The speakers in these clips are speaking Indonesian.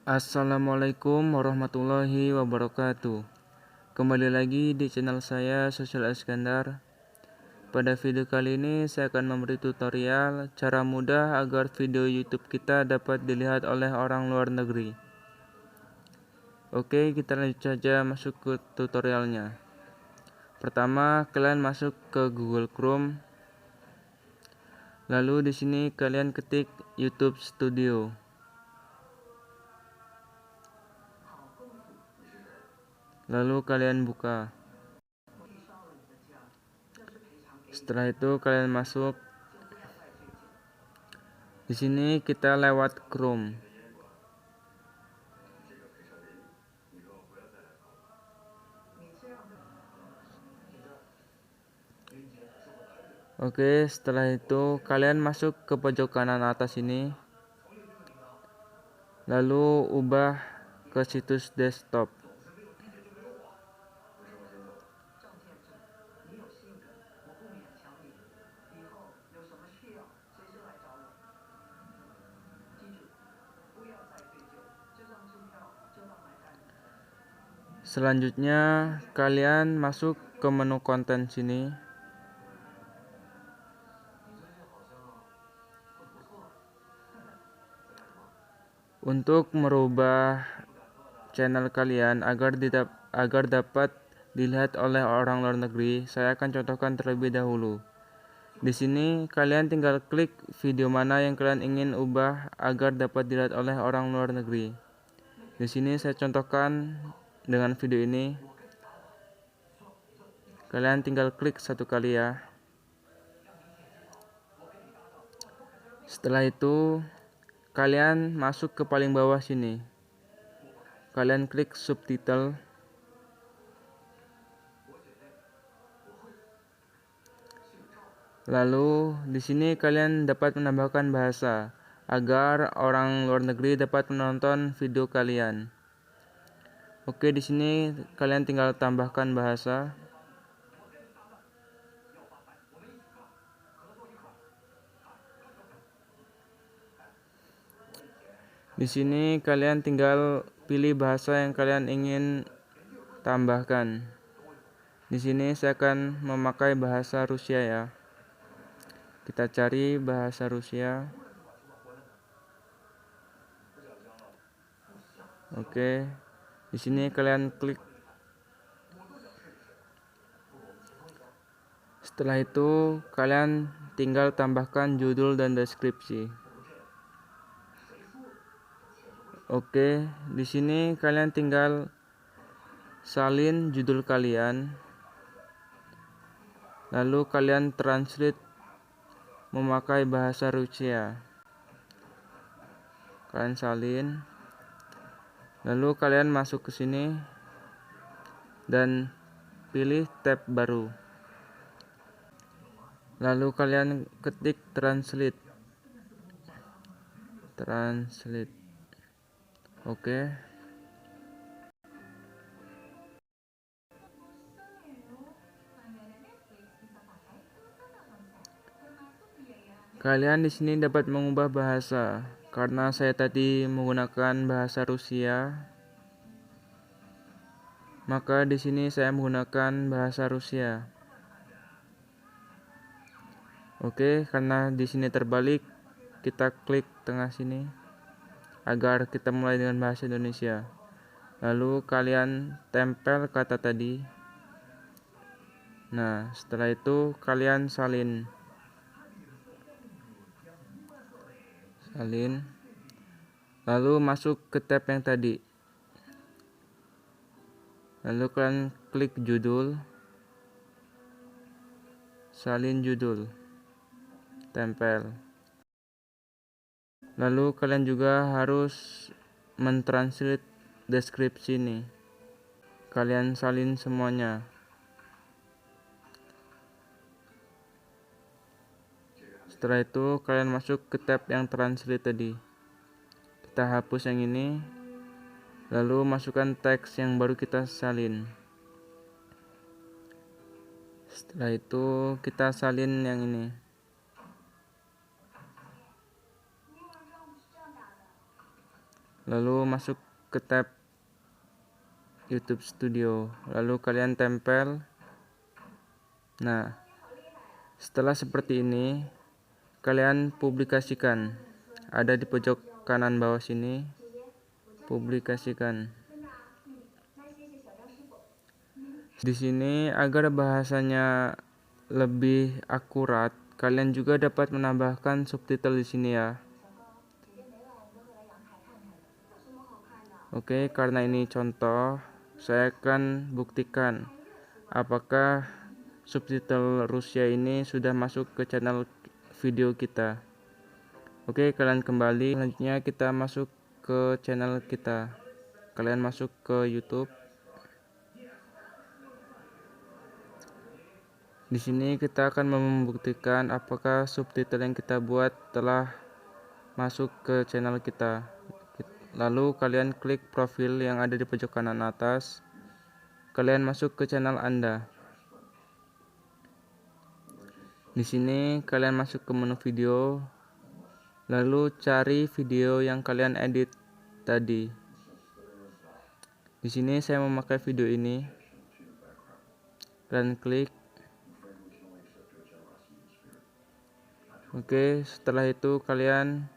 Assalamualaikum warahmatullahi wabarakatuh. Kembali lagi di channel saya Sosial Iskandar. Pada video kali ini saya akan memberi tutorial cara mudah agar video YouTube kita dapat dilihat oleh orang luar negeri. Oke, kita lanjut saja masuk ke tutorialnya. Pertama, kalian masuk ke Google Chrome. Lalu di sini kalian ketik YouTube Studio. Lalu kalian buka. Setelah itu kalian masuk. Di sini kita lewat Chrome. Oke, setelah itu kalian masuk ke pojok kanan atas ini. Lalu ubah ke situs desktop. Selanjutnya kalian masuk ke menu konten sini. Untuk merubah channel kalian agar dapat dilihat oleh orang luar negeri, saya akan contohkan terlebih dahulu. Di sini kalian tinggal klik video mana yang kalian ingin ubah agar dapat dilihat oleh orang luar negeri. Di sini saya contohkan dengan video ini. Kalian tinggal klik satu kali ya. Setelah itu kalian masuk ke paling bawah sini. Kalian klik subtitle. Lalu di sini kalian dapat menambahkan bahasa agar orang luar negeri dapat menonton video kalian. Oke, di sini kalian tinggal tambahkan bahasa. Di sini kalian tinggal pilih bahasa yang kalian ingin tambahkan. Di sini saya akan memakai bahasa Rusia ya. Kita cari bahasa Rusia. Oke. Di sini kalian klik. Setelah itu kalian tinggal tambahkan judul dan deskripsi. Oke, di sini kalian tinggal salin judul kalian. Lalu kalian translate memakai bahasa Rusia. Kalian salin. Lalu kalian masuk ke sini dan pilih tab baru. Lalu kalian ketik translate. Oke. Kalian di sini dapat mengubah bahasa. Karena saya tadi menggunakan bahasa Rusia, maka di sini saya menggunakan bahasa Rusia. Oke, karena di sini terbalik, kita klik tengah sini agar kita mulai dengan bahasa Indonesia. Lalu kalian tempel kata tadi. Nah, setelah itu kalian salin. Lalu masuk ke tab yang tadi. Lalu kalian klik judul. Salin judul. Tempel. Lalu kalian juga harus mentranslate deskripsi ini. Kalian salin semuanya. Setelah itu kalian masuk ke tab yang translate tadi. Kita hapus yang ini. Lalu masukkan teks yang baru kita salin. Setelah itu kita salin yang ini. lalu masuk ke tab YouTube Studio, lalu kalian tempel. Nah, setelah seperti ini, kalian publikasikan. Ada di pojok kanan bawah sini, publikasikan. Di sini agar bahasanya lebih akurat, kalian juga dapat menambahkan subtitle di sini ya. Oke, karena ini contoh, saya akan buktikan apakah subtitle Rusia ini sudah masuk ke channel video kita. Oke, kalian kembali. Selanjutnya kita masuk ke channel kita. Kalian masuk ke YouTube. Di sini kita akan membuktikan apakah subtitle yang kita buat telah masuk ke channel kita. Lalu kalian klik profil yang ada di pojok kanan atas. Kalian masuk ke channel Anda. Di sini kalian masuk ke menu video, lalu cari video yang kalian edit tadi. Di sini saya memakai video ini. Kalian klik. Oke, setelah itu kalian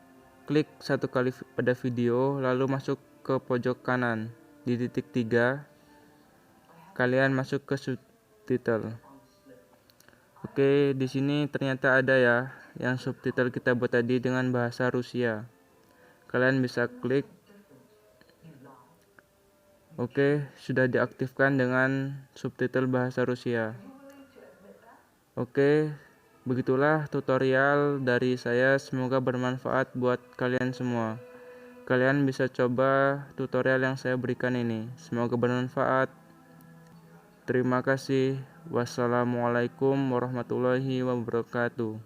klik satu kali pada video, lalu masuk ke pojok kanan di titik 3. Kalian masuk ke subtitle. Oke, di sini ternyata ada ya yang subtitle kita buat tadi dengan bahasa Rusia. Kalian bisa klik. Oke, sudah diaktifkan dengan subtitle bahasa Rusia. Oke, begitulah tutorial dari saya, semoga bermanfaat buat kalian semua. Kalian bisa coba tutorial yang saya berikan ini, semoga bermanfaat. Terima kasih. Wassalamualaikum warahmatullahi wabarakatuh.